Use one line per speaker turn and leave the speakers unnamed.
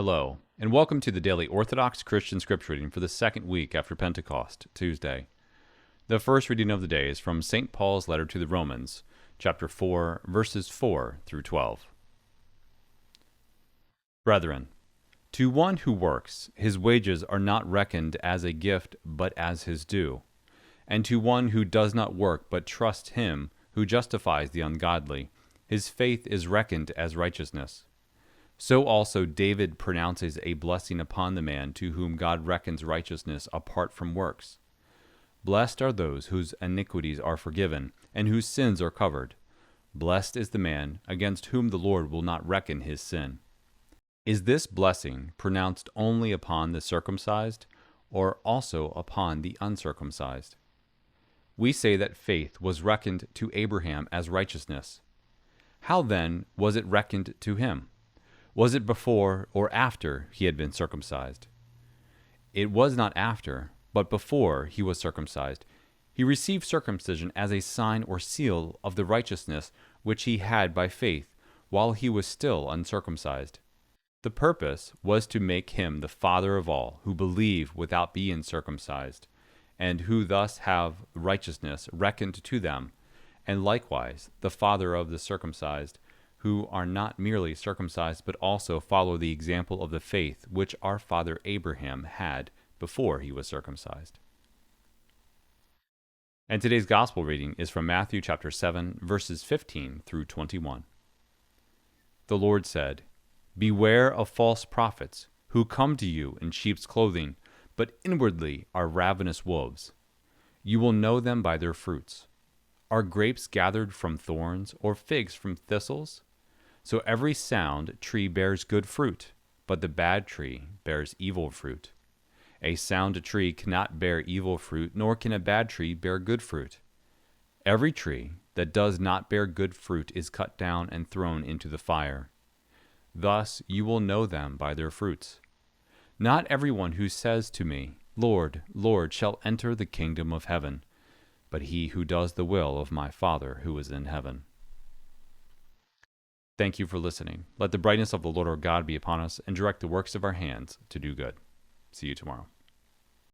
Hello, and welcome to the daily Orthodox Christian scripture reading for the second week after Pentecost, Tuesday. The first reading of the day is from St. Paul's letter to the Romans, chapter 4, verses 4 through 12. Brethren, to one who works, his wages are not reckoned as a gift, but as his due. And to one who does not work, but trusts him who justifies the ungodly, his faith is reckoned as righteousness. So also David pronounces a blessing upon the man to whom God reckons righteousness apart from works. Blessed are those whose iniquities are forgiven, and whose sins are covered. Blessed is the man against whom the Lord will not reckon his sin. Is this blessing pronounced only upon the circumcised, or also upon the uncircumcised? We say that faith was reckoned to Abraham as righteousness. How then was it reckoned to him? Was it before or after he had been circumcised? It was not after, but before he was circumcised. He received circumcision as a sign or seal of the righteousness which he had by faith, while he was still uncircumcised. The purpose was to make him the father of all who believe without being circumcised, and who thus have righteousness reckoned to them, and likewise the father of the circumcised, who are not merely circumcised but also follow the example of the faith which our father Abraham had before he was circumcised. And today's gospel reading is from Matthew chapter 7, verses 15 through 21. The Lord said, "Beware of false prophets, who come to you in sheep's clothing, but inwardly are ravenous wolves. You will know them by their fruits. Are grapes gathered from thorns, or figs from thistles? So every sound tree bears good fruit, but the bad tree bears evil fruit. A sound tree cannot bear evil fruit, nor can a bad tree bear good fruit. Every tree that does not bear good fruit is cut down and thrown into the fire. Thus you will know them by their fruits. Not everyone who says to me, 'Lord, Lord,' shall enter the kingdom of heaven, but he who does the will of my Father who is in heaven." Thank you for listening. Let the brightness of the Lord our God be upon us and direct the works of our hands to do good. See you tomorrow.